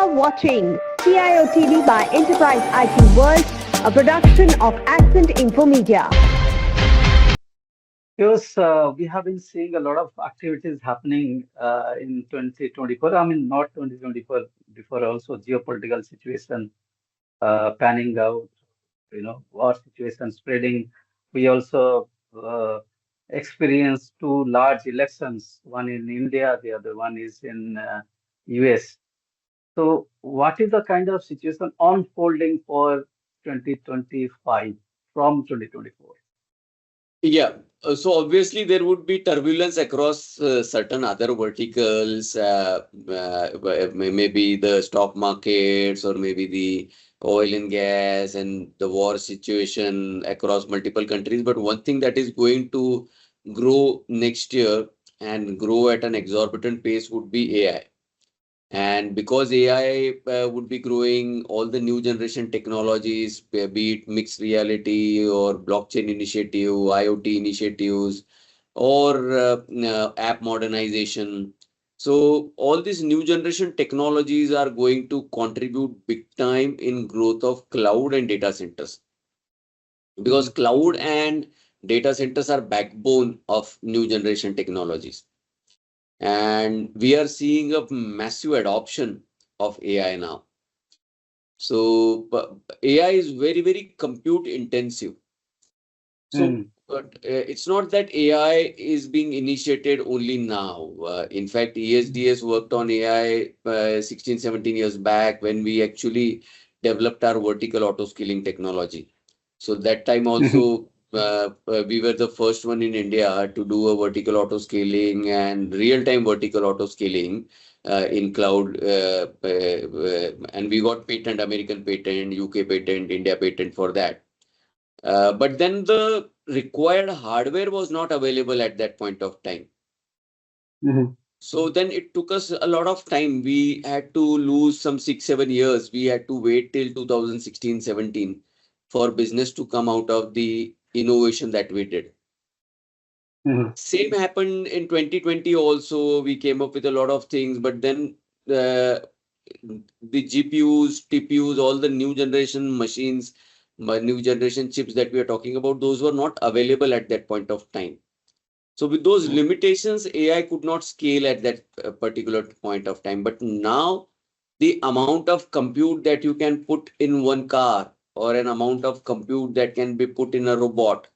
are watching CIOTV by Enterprise IT World, a production of Accent Infomedia. Yes, we have been seeing a lot of activities happening in 2024. I mean, not 2024, before also geopolitical situation panning out, war situation spreading. We also experienced two large elections, one in India, the other one is in US. So, what is the kind of situation unfolding for 2025 from 2024? Yeah. So obviously there would be turbulence across certain other verticals, maybe the stock markets or maybe the oil and gas and the war situation across multiple countries. But one thing that is going to grow next year and grow at an exorbitant pace would be AI. And because AI would be growing, all the new generation technologies, be it mixed reality or blockchain initiative, IoT initiatives, or app modernization. So all these new generation technologies are going to contribute big time in growth of cloud and data centers. Because cloud and data centers are backbone of new generation technologies. And we are seeing a massive adoption of AI now. So AI is very, very compute intensive. So but it's not that AI is being initiated only now. In fact, ESDS worked on AI 16, 17 years back when we actually developed our vertical auto scaling technology. So that time also we were the first one in India to do a vertical auto scaling and real-time vertical auto scaling in cloud. And we got patent, American patent, UK patent, India patent for that. But then the required hardware was not available at that point of time. So then it took us a lot of time. We had to lose some 6-7 years. We had to wait till 2016-17 for business to come out of the innovation that we did. Same happened in 2020 also. We came up with a lot of things, but then the GPUs, TPUs, all the new generation machines, new generation chips that we are talking about, those were not available at that point of time. So with those limitations, AI could not scale at that particular point of time. But now the amount of compute that you can put in one car or an amount of compute that can be put in a robot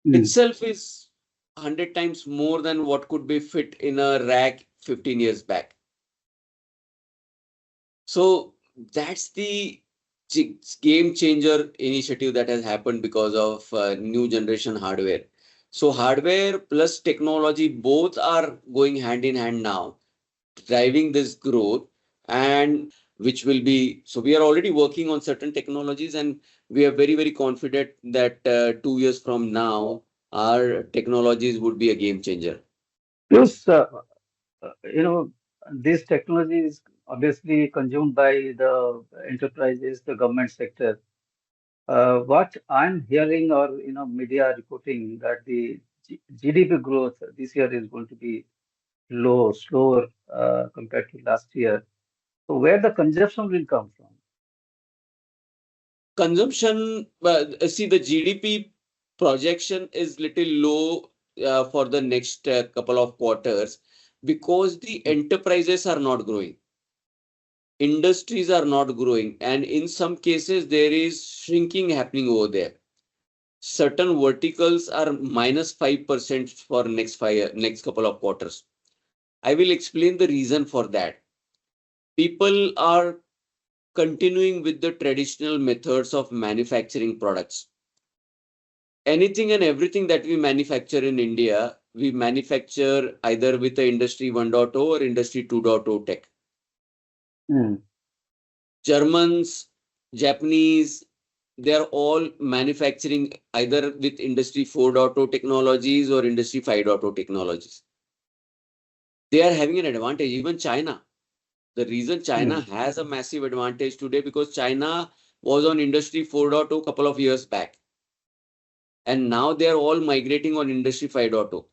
itself is 100 times more than what could be fit in a rack 15 years back. So that's the game changer initiative that has happened because of new generation hardware. So hardware plus technology both are going hand in hand now, driving this growth, and which will be, so we are already working on certain technologies and we are very, very confident that 2 years from now, our technologies would be a game changer. Plus, this technology is obviously consumed by the enterprises, the government sector. What I'm hearing or media reporting that the GDP growth this year is going to be low, slower compared to last year. So where the consumption will come from? Consumption, see the GDP projection is little low for the next couple of quarters because the enterprises are not growing. Industries are not growing, and in some cases there is shrinking happening over there. Certain verticals are -5% for next couple of quarters. I will explain the reason for that. People are continuing with the traditional methods of manufacturing products. Anything and everything that we manufacture in India, we manufacture either with the Industry 1.0 or Industry 2.0 tech. Germans, Japanese, they are all manufacturing either with Industry 4.0 technologies or Industry 5.0 technologies. They are having an advantage, even China. The reason China has a massive advantage today because China was on Industry 4.0 a couple of years back. And now they are all migrating on Industry 5.0.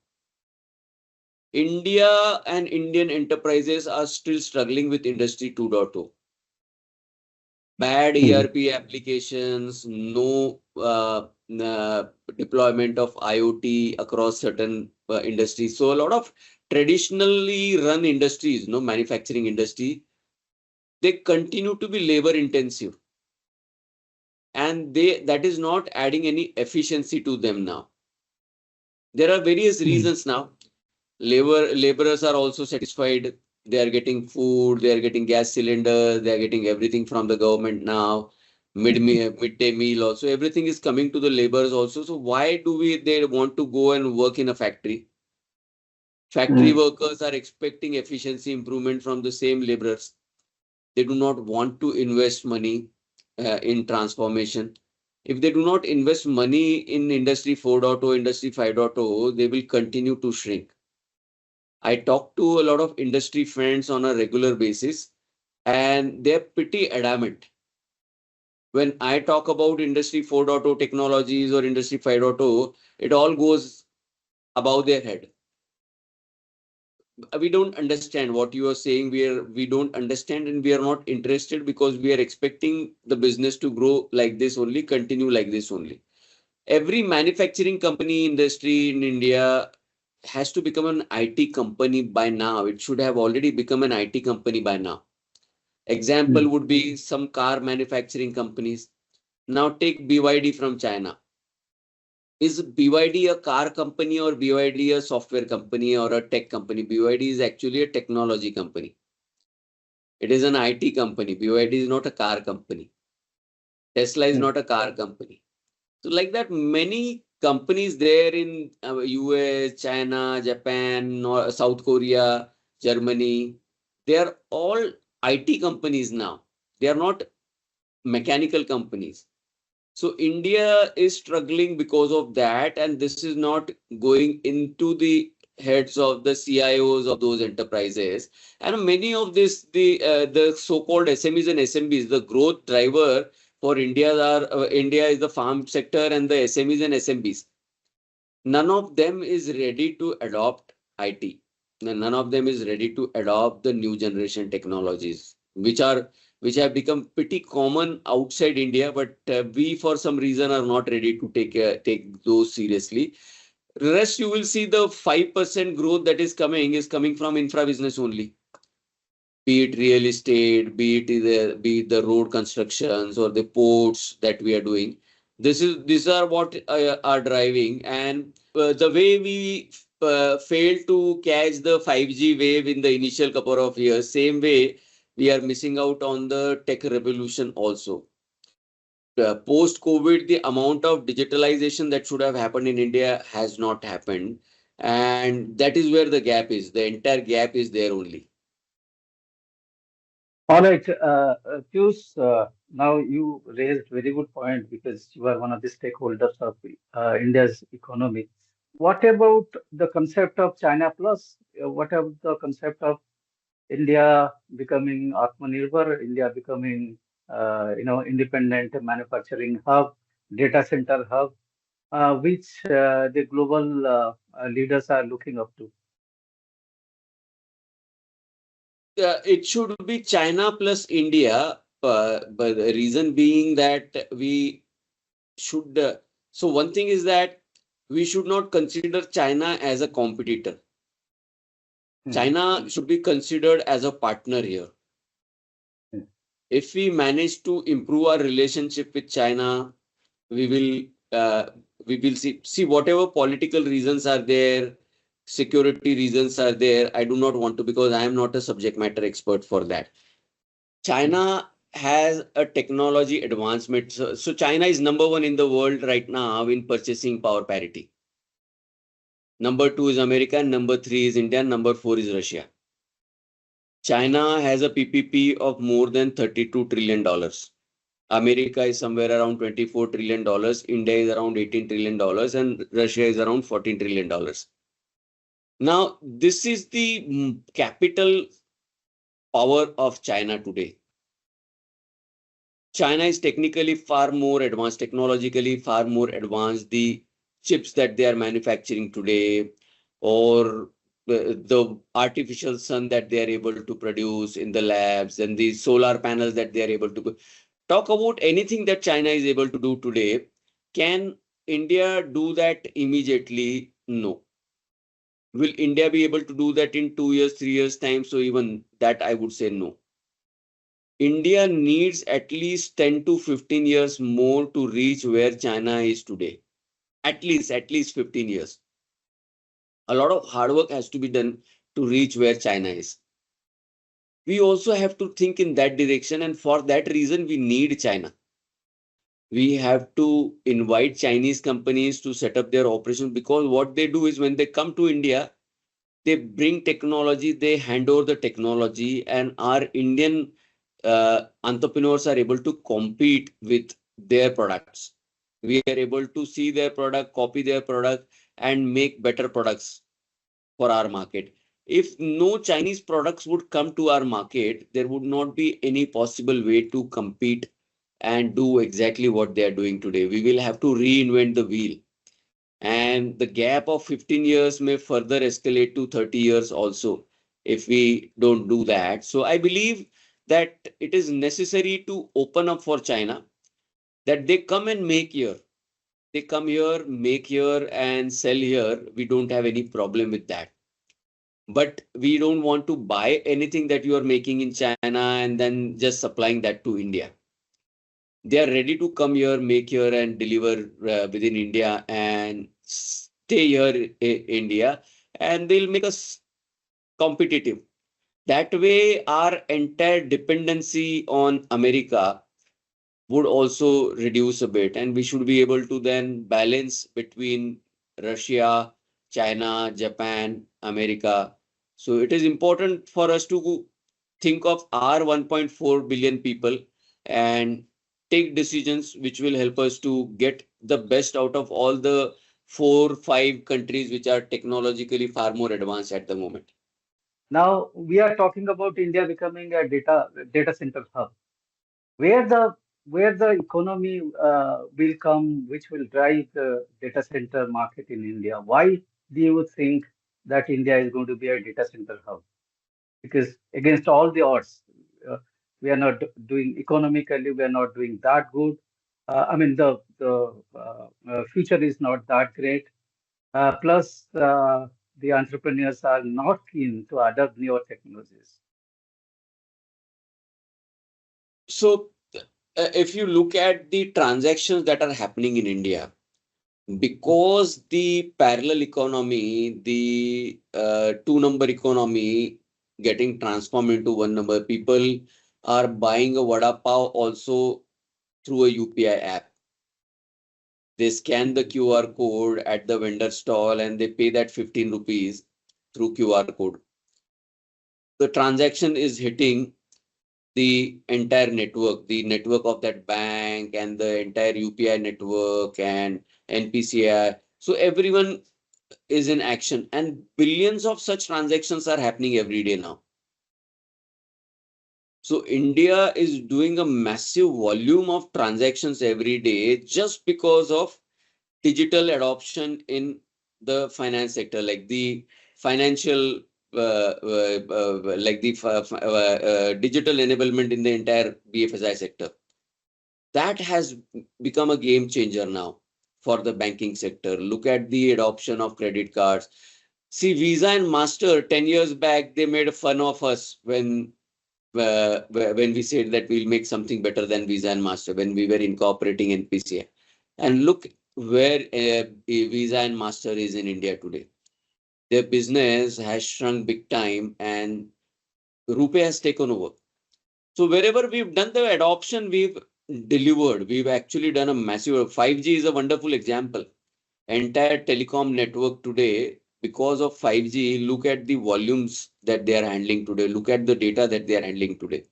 India and Indian enterprises are still struggling with Industry 2.0. Bad ERP applications, no deployment of IoT across certain industries. So a lot of traditionally run industries, manufacturing industry, they continue to be labor intensive, and that is not adding any efficiency to them now. There are various reasons now. Laborers are also satisfied. They are getting food, they are getting gas cylinders, they are getting everything from the government now. Midday meal also. Everything is coming to the laborers also. So why do they want to go and work in a factory? Factory workers are expecting efficiency improvement from the same laborers. They do not want to invest money in transformation. If they do not invest money in Industry 4.0, Industry 5.0, they will continue to shrink. I talk to a lot of industry friends on a regular basis, and they're pretty adamant. When I talk about Industry 4.0 technologies or Industry 5.0, it all goes above their head. We don't understand what you are saying. We don't understand, and we are not interested because we are expecting the business to grow like this only, continue like this only. Every manufacturing company industry in India has to become an IT company by now. It should have already become an IT company by now. Example would be some car manufacturing companies. Now take BYD from China. Is BYD a car company or BYD a software company or a tech company? BYD is actually a technology company. It is an IT company. BYD is not a car company. Tesla is not a car company. So like that, many companies there in US, China, Japan, South Korea, Germany, they are all IT companies now. They are not mechanical companies. So India is struggling because of that, and this is not going into the heads of the CIOs of those enterprises. And many of the so-called SMEs and SMBs, the growth driver for India is the farm sector and the SMEs and SMBs. None of them is ready to adopt IT. None of them is ready to adopt the new generation technologies, which have become pretty common outside India, but we for some reason are not ready to take those seriously. Rest you will see the 5% growth that is coming from infra business only. Be it real estate, be it the road constructions or the ports that we are doing. These are what are driving, and the way we failed to catch the 5G wave in the initial couple of years, same way we are missing out on the tech revolution also. Post COVID, the amount of digitalization that should have happened in India has not happened, and that is where the gap is. The entire gap is there only. All right, Piyush, now you raised very good point because you are one of the stakeholders of India's economy. What about the concept of China Plus? What about the concept of India becoming Atmanirbhar, India becoming independent manufacturing hub, data center hub, which the global leaders are looking up to? It should be China plus India, but the reason being that we should. So one thing is that we should not consider China as a competitor. China should be considered as a partner here. If we manage to improve our relationship with China, we will see whatever political reasons are there, security reasons are there. I do not want to, because I am not a subject matter expert for that. China has a technology advancement. So China is number one in the world right now in purchasing power parity. Number two is America, number three is India, number four is Russia. China has a PPP of more than $32 trillion. America is somewhere around $24 trillion. India is around $18 trillion, and Russia is around $14 trillion. Now, this is the capital power of China today. China is technically far more advanced, technologically far more advanced. The chips that they are manufacturing today, or the artificial sun that they are able to produce in the labs and the solar panels that they are able to talk about anything that China is able to do today. Can India do that immediately? No. Will India be able to do that in 2 years, 3 years time? So even that I would say no. India needs at least 10 to 15 years more to reach where China is today. At least 15 years. A lot of hard work has to be done to reach where China is. We also have to think in that direction, and for that reason, we need China. We have to invite Chinese companies to set up their operations, because what they do is when they come to India, they bring technology, they hand over the technology, and our Indian entrepreneurs are able to compete with their products. We are able to see their product, copy their product, and make better products for our market. If no Chinese products would come to our market, there would not be any possible way to compete and do exactly what they are doing today. We will have to reinvent the wheel. And the gap of 15 years may further escalate to 30 years also if we don't do that. So I believe that it is necessary to open up for China, that they come and make here. They come here, make here, and sell here. We don't have any problem with that. But we don't want to buy anything that you are making in China and then just supplying that to India. They are ready to come here, make here, and deliver within India and stay here in India, and they'll make us competitive. That way, our entire dependency on America would also reduce a bit, and we should be able to then balance between Russia, China, Japan, America. So it is important for us to think of our 1.4 billion people and take decisions which will help us to get the best out of all the 4, 5 countries which are technologically far more advanced at the moment. Now we are talking about India becoming a data center hub, where the economy will come, which will drive the data center market in India. Why do you think that India is going to be a data center hub? Because against all the odds, uh, we are not doing economically, we are not doing that good. I mean, the future is not that great. Plus, the entrepreneurs are not keen to adopt newer technologies. So if you look at the transactions that are happening in India, because the parallel economy, the two-number economy getting transformed into one number, people are buying a vada pav also through a UPI app. They scan the QR code at the vendor stall and they pay that 15 rupees through QR code. The transaction is hitting the entire network, the network of that bank and the entire UPI network and NPCI. So everyone is in action, and billions of such transactions are happening every day now. So India is doing a massive volume of transactions every day just because of digital adoption in the finance sector, like the financial, digital enablement in the entire BFSI sector. That has become a game changer now for the banking sector. Look at the adoption of credit cards. See, Visa and Master 10 years back, they made fun of us when we said that we'll make something better than Visa and Master when we were incorporating NPCI. And look where Visa and Master is in India today. Their business has shrunk big time and RuPay has taken over. So wherever we've done the adoption, we've delivered. We've actually done a massive 5G is a wonderful example. Entire telecom network today, because of 5G, look at the volumes that they are handling today. Look at the data that they are handling today.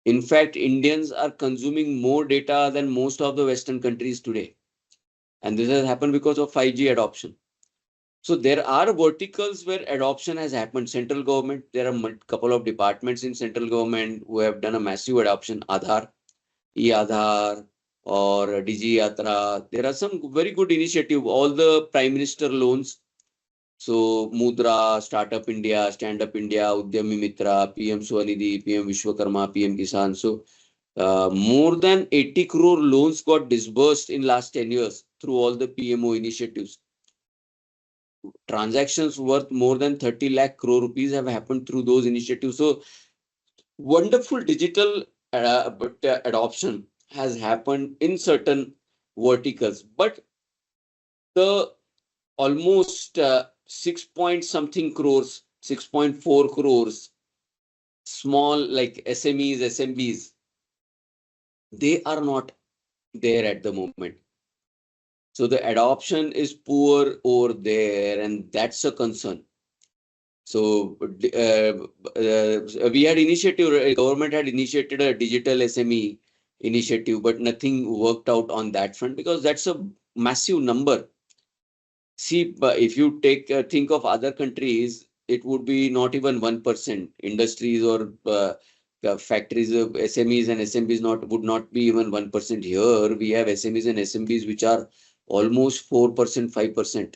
In fact, Indians are consuming more data than most of the Western countries today. And this has happened because of 5G adoption. So there are verticals where adoption has happened. Central government, there are a couple of departments in central government who have done a massive adoption. Aadhaar, e-Aadhaar or Digi Yatra. There are some very good initiative. All the Prime Minister loans So Mudra, Startup India, Stand Up India, Udyami Mitra, PM Swanidhi, PM Vishwakarma, PM Kisan. So more than 80 crore loans got disbursed in last 10 years through all the PMO initiatives. Transactions worth more than 30 lakh crore rupees have happened through those initiatives. So wonderful digital adoption has happened in certain verticals, but the almost 6 point something crores, 6.4 crores, small like SMEs, SMBs, they are not there at the moment. So the adoption is poor over there, and that's a concern. So we had initiative, government had initiated a digital SME initiative, but nothing worked out on that front because that's a massive number. See, but if you take think of other countries, it would be not even 1%. Industries or factories of SMEs and SMBs would not be even 1%. Here we have SMEs and SMBs which are almost 4%, 5%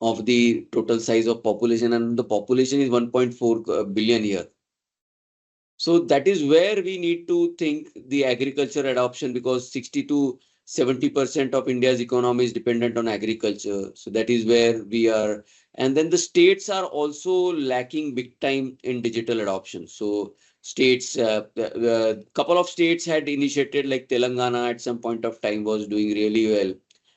of the total size of population, and the population is 1.4 billion here. So that is where we need to think the agriculture adoption, because 60 to 70% of India's economy is dependent on agriculture. So that is where we are. And then the states are also lacking big time in digital adoption. So states, couple of states had initiated, like Telangana at some point of time was doing really well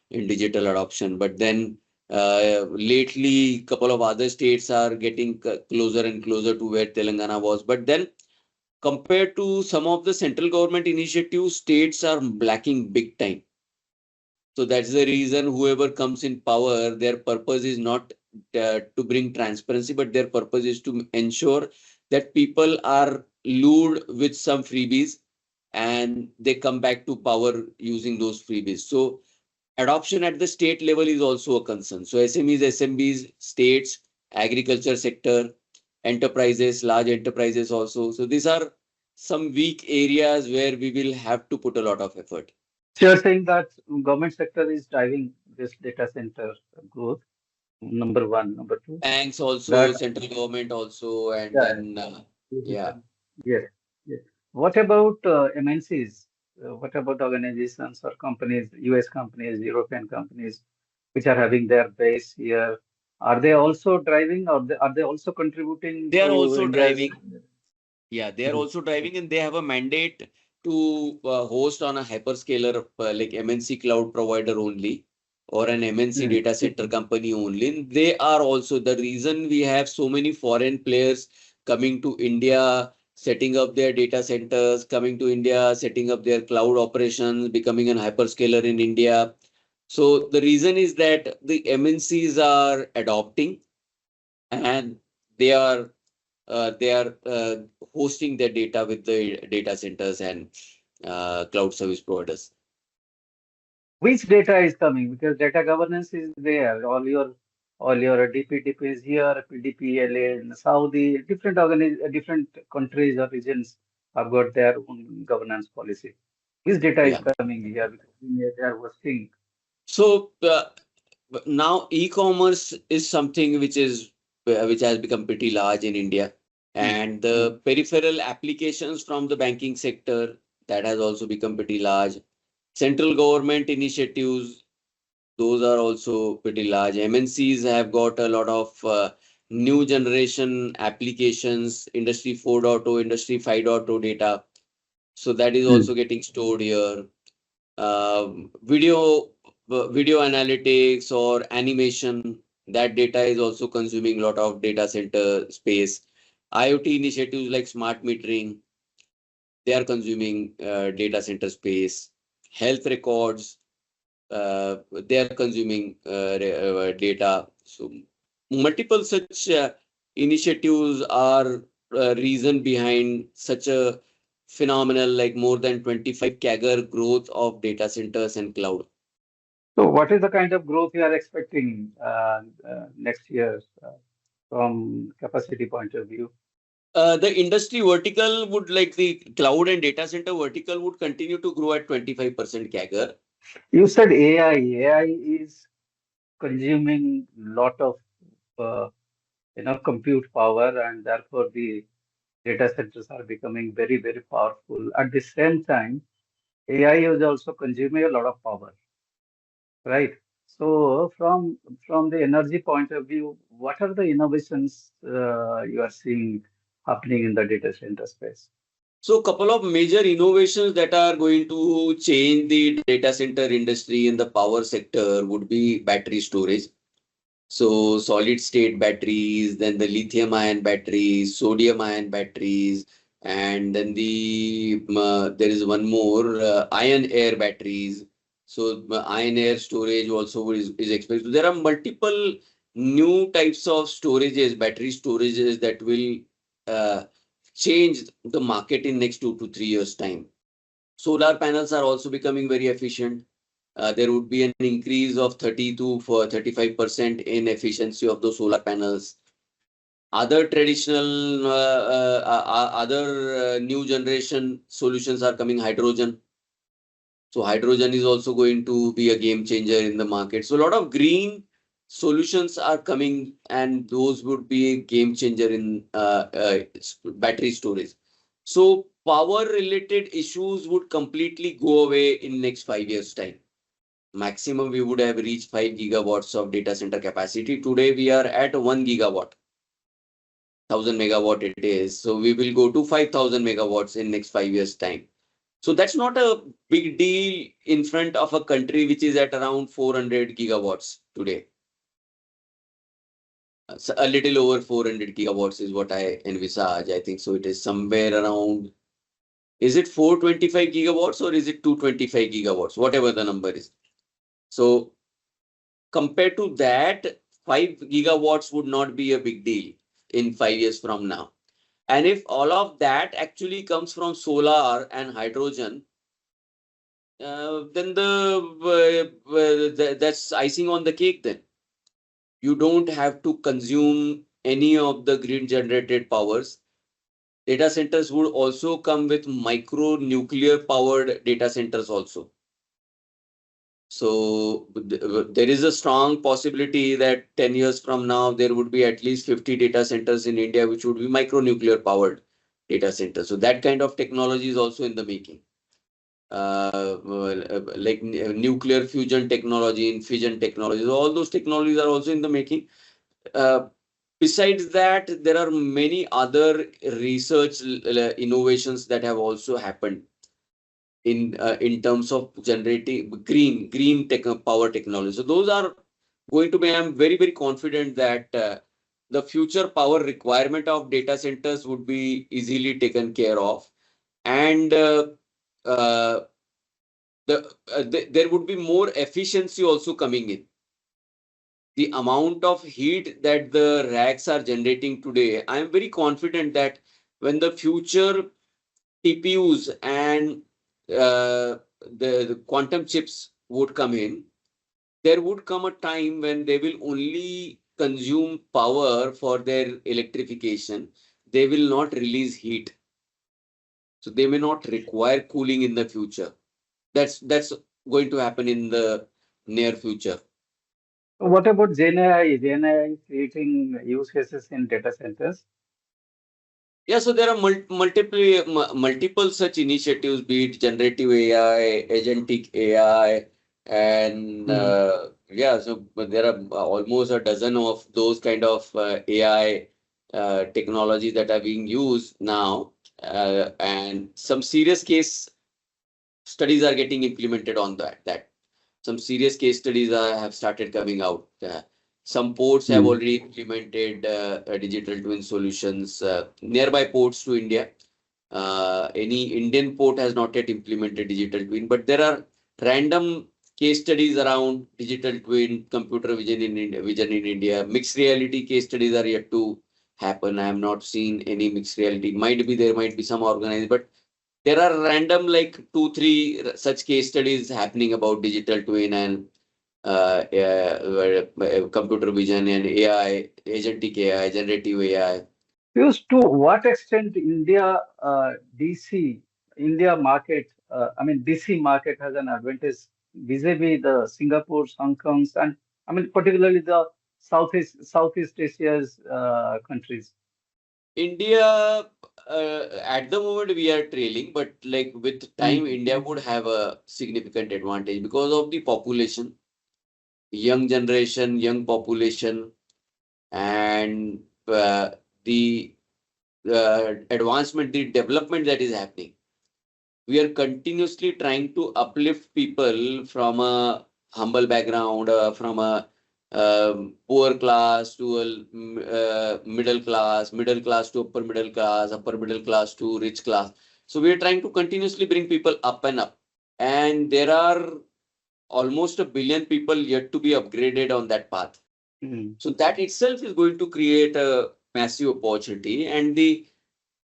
in digital adoption. But then lately, couple of other states are getting closer and closer to where Telangana was. But then compared to some of the central government initiatives, states are lacking big time. So that's the reason whoever comes in power, their purpose is not to bring transparency, but their purpose is to ensure that people are lured with some freebies and they come back to power using those freebies. So adoption at the state level is also a concern. So SMEs, SMBs, states, agriculture sector, enterprises, large enterprises also. So these are some weak areas where we will have to put a lot of effort. So you're saying that government sector is driving this data center growth, number one. Number two, Banks also, that central government also, and yeah, then yeah, digital. Yes, yes. What about MNCs? What about organizations or companies, US companies, European companies, which are having their base here? Are they also driving, or are they also contributing they are to also India's? driving. Yeah, they are Mhm. also driving, and they have a mandate to host on a hyperscaler like MNC cloud provider only, or an MNC Mhm. data center company only. And they are also the reason we have so many foreign players coming to India, setting up their data centers, coming to India, setting up their cloud operations, becoming an hyperscaler in India. So the reason is that the MNCs are adopting, and they are they are hosting their data with the data centers and cloud service providers. Which data is coming? Because data governance is there. All your DPDP is here, PDPLA in Saudi, different countries or regions have got their own governance policy. Which data is Yeah. coming here? Because they are hosting. So now e-commerce is something which has become pretty large in India, Mm, and mm. the peripheral applications from the banking sector, that has also become pretty large. Central government initiatives, those are also pretty large. MNCs have got a lot of new generation applications, Industry 4.0, Industry 5.0 data. So that is Mm. also getting stored here. Video analytics or animation, that data is also consuming a lot of data center space. IoT initiatives like smart metering, they are consuming data center space. Health records, they are consuming data. So multiple such initiatives are reason behind such a phenomenal, like more than 25 CAGR growth of data centers and cloud. So, what is the kind of growth you are expecting next year from capacity point of view? The industry vertical would, like the cloud and data center vertical, would continue to grow at 25% CAGR. You said AI. AI is consuming lot of uh, compute power, and therefore the data centers are becoming very, very powerful. At the same time, AI is also consuming a lot of power, right? So from the energy point of view, what are the innovations you are seeing happening in the data center space? So a couple of major innovations that are going to change the data center industry in the power sector would be battery storage. So solid state batteries, then the lithium ion batteries, sodium ion batteries, and then there is one more iron air batteries. So iron air storage also is expected. There are multiple new types of storages, battery storages that will uh, change the market in next 2 to 3 years time. Solar panels are also becoming very efficient. There would be an increase of 30 to 35% in efficiency of those solar panels. Other traditional, other new generation solutions are coming, hydrogen. So hydrogen is also going to be a game changer in the market. So a lot of green solutions are coming, and those would be a game changer in battery storage. So power related issues would completely go away in next 5 years time. Maximum we would have reached 5 gigawatts of data center capacity. Today we are at 1 gigawatt, 1000 megawatt it is. So we will go to 5000 megawatts in next 5 years time. So that's not a big deal in front of a country which is at around 400 gigawatts today. So a little over 400 gigawatts is what I envisage. I think so. It is somewhere around, is it 425 gigawatts or is it 225 gigawatts? Whatever the number is. So compared to that, 5 gigawatts would not be a big deal in 5 years from now. And if all of that actually comes from solar and hydrogen, then that's icing on the cake. Then you don't have to consume any of the grid generated powers. Data centers would also come with micro nuclear powered data centers also. So there is a strong possibility that 10 years from now, there would be at least 50 data centers in India, which would be micro nuclear powered data centers. So that kind of technology is also in the making. Like nuclear fusion technology and fission technologies, all those technologies are also in the making. Besides that, there are many other research innovations that have also happened in terms of generating green power technology. So those are going to be, I'm very, very confident that the future power requirement of data centers would be easily taken care of. And uh, there would be more efficiency also coming in. The amount of heat that the racks are generating today, I am very confident that when the future TPUs and the quantum chips would come in, there would come a time when they will only consume power for their electrification. They will not release heat. So they may not require cooling in the future. That's going to happen in the near future. What about Gen AI? Gen AI creating use cases in data centers? Yeah, so there are multiple such initiatives, be it generative AI, agentic AI, and yeah, so but there are almost a dozen of those kind of AI technologies that are being used now, and some serious case studies are getting implemented on that. Some serious case studies have started coming out. Some ports have already implemented digital twin solutions. Nearby ports to India, any Indian port has not yet implemented digital twin, but there are random case studies around digital twin, computer vision in India. Mixed reality case studies are yet to happen. I have not seen any mixed reality. There might be some organized, but there are random like 2, 3 such case studies happening about digital twin and computer vision and AI, agentic AI, generative AI. Piyush, to what extent India market, DC market has an advantage vis-a-vis the Singapore, Hong Kongs, and I mean, particularly the Southeast Asia's countries. India, at the moment we are trailing, but like with time, Mm. India would have a significant advantage because of the population, young generation, young population, and the advancement, the development that is happening. We are continuously trying to uplift people from a humble background, from a poor class to a middle class to upper middle class to rich class. So we are trying to continuously bring people up and up. And there are almost a billion people yet to be upgraded on that path. Mm. So that itself is going to create a massive opportunity, and the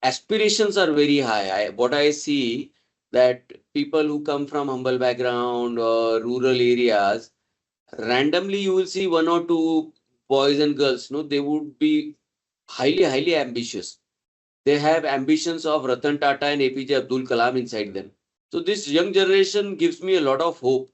aspirations are very high. What I see that people who come from humble background or rural areas, randomly you will see one or two boys and girls, no, they would be highly ambitious. They have ambitions of Ratan Tata and APJ Abdul Kalam inside them. So this young generation gives me a lot of hope.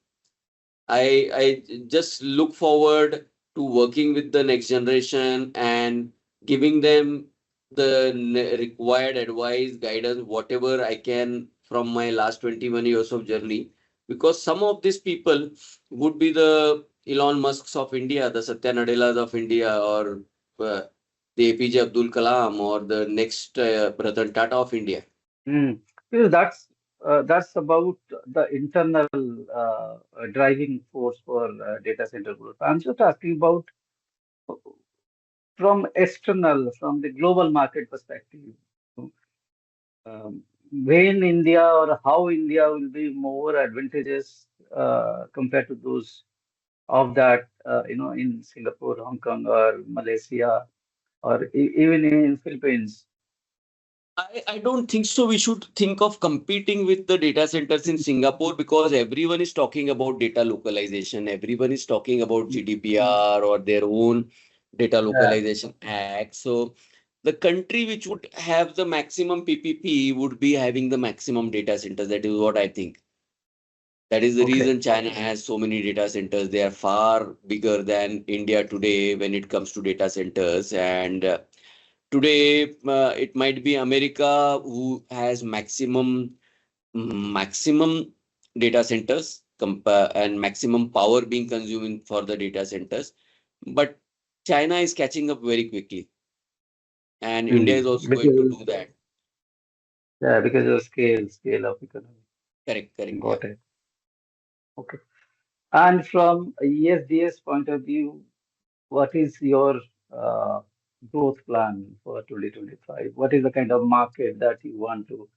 I just look forward to working with the next generation and giving them the required advice, guidance, whatever I can from my last 21 years of journey. Because some of these people would be the Elon Musks of India, the Satya Nadellas of India, or the APJ Abdul Kalam, or the next Ratan Tata of India. Mm. Because that's about the internal driving force for data center growth. I'm just asking about from external, from the global market perspective, um, when India or how India will be more advantageous compared to those of that, in Singapore, Hong Kong, or Malaysia, or even in Philippines. I don't think so. We should think of competing with the data centers in Singapore because everyone is talking about data localization. Everyone is talking about GDPR or their own data Yeah. localization act. So the country which would have the maximum PPP would be having the maximum data centers. That is what I think. That is the Okay. reason China has so many data centers. They are far bigger than India today when it comes to data centers. And today, it might be America who has maximum data centers and maximum power being consumed for the data centers. But China is catching up very quickly, and India is Mm. also going to Because do that. yeah, because of scale of economy. Correct, correct. Yeah. Got it. Okay. And from a ESDS point of view, what is your uh, growth plan for 2025? What is the kind of market that you want to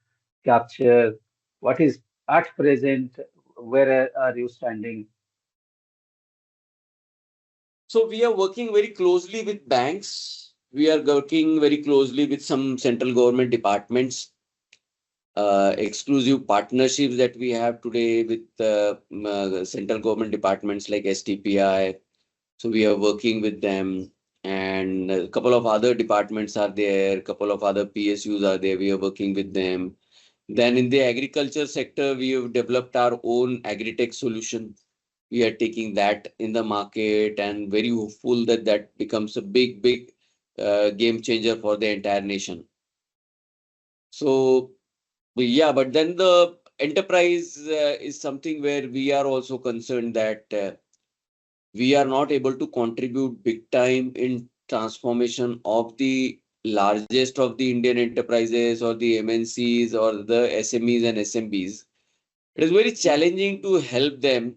capture? What is at present, where are you standing? So we are working very closely with banks. We are working very closely with some central government departments, exclusive partnerships that we have today with central government departments like STPI. So we are working with them, and a couple of other departments are there, a couple of other PSUs are there. We are working with them. Then in the agriculture sector, we have developed our own agri-tech solution. We are taking that in the market and very hopeful that that becomes a big game changer for the entire nation. So yeah, but then the enterprise is something where we are also concerned that we are not able to contribute big time in transformation of the largest of the Indian enterprises or the MNCs or the SMEs and SMBs. It is very challenging to help them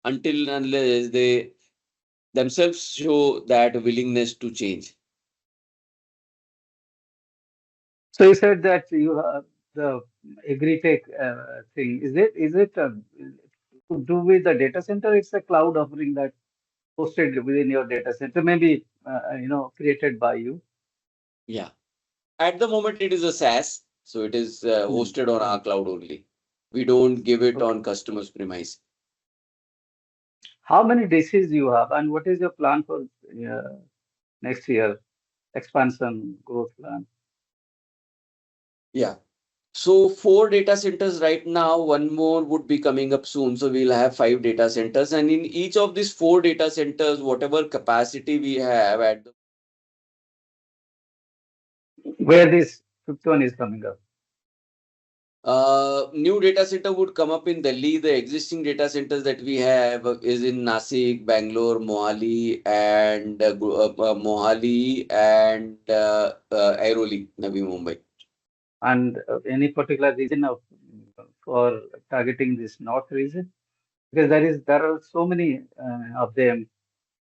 until and unless they themselves show that willingness to change. So you said that you have the agri-tech thing. Is it to do with the data center? It's a cloud offering that hosted within your data center, maybe created by you. Yeah. At the moment, it is a SaaS, so it is Hmm. hosted on our cloud only. We don't give it Okay. on customers' premise. How many DCs you have, and what is your plan for next year? Expansion growth plan. Yeah. So 4 data centers right now, one more would be coming up soon. So we'll have 5 data centers, and in each of these 4 data centers, whatever capacity we have at the Where this fifth one is coming up? new data center would come up in Delhi. The existing data centers that we have is in Nasik, Bangalore, Mohali and Airoli, Navi Mumbai. And any particular reason for targeting this north region? Because there are so many of them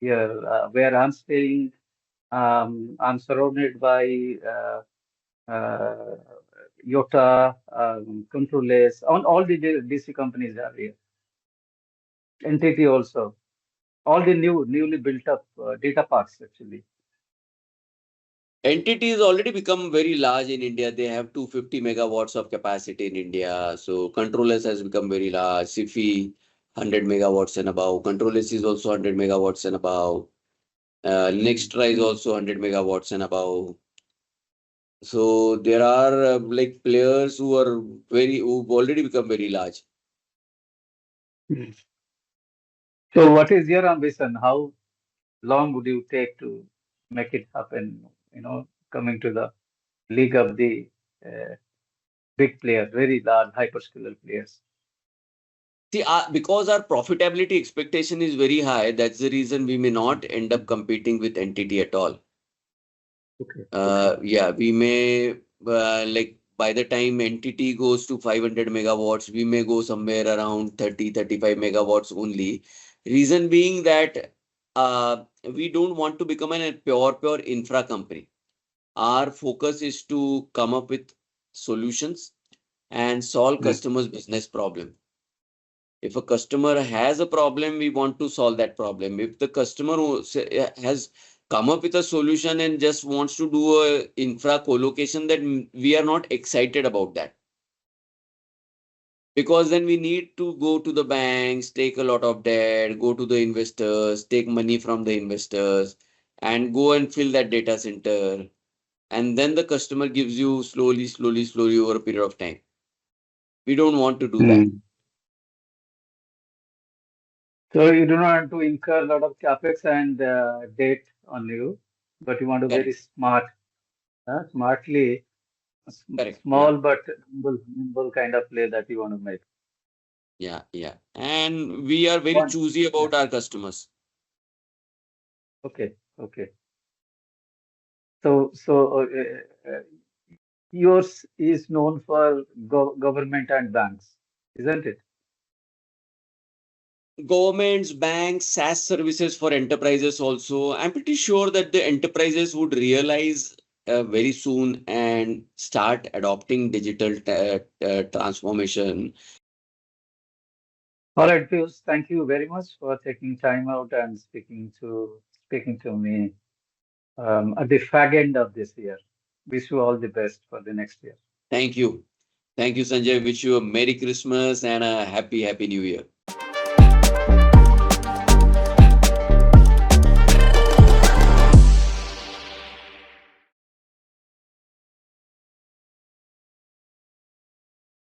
here where I'm staying. I'm surrounded by uh, Yota, Controllers, on all the DC companies are here. Entity also, all the newly built up data parks actually. Entity has already become very large in India. They have 250 megawatts of capacity in India. So controllers has become very large. SIFI 100 megawatts and above. Controllers is also 100 megawatts and above. Nextra is also 100 megawatts and above. So there are like players who've already become very large. So what is your ambition? How long would you take to make it happen? Coming to the league of the uh, big players, very large hyperscaler players. See, because our profitability expectation is very high, that's the reason we may not end up competing with entity at all. Okay. Yeah, we may like by the time entity goes to 500 megawatts, we may go somewhere around 35 megawatts only. Reason being that we don't want to become a pure infra company. Our focus is to come up with solutions and solve Mm. customers' business problem. If a customer has a problem, we want to solve that problem. If the customer has come up with a solution and just wants to do a infra co-location, then we are not excited about that. Because then we need to go to the banks, take a lot of debt, go to the investors, take money from the investors, and go and fill that data center. And then the customer gives you slowly over a period of time. We don't want to do that. Mm. So you do not want to incur a lot of capex and debt on you, but you want to very Correct. smartly, Correct. Yeah. small but nimble kind of play that you want to make. Yeah. And we are very One. choosy Yeah. about our customers. Okay. So yours is known for government and banks, isn't it? Governments, banks, SaaS services for enterprises also. I'm pretty sure that the enterprises would realize very soon and start adopting digital transformation. All right, Piyush, thank you very much for taking time out and speaking to me at the fag end of this year. Wish you all the best for the next year. Thank you. Thank you, Sanjay. Wish you a Merry Christmas and a happy New Year.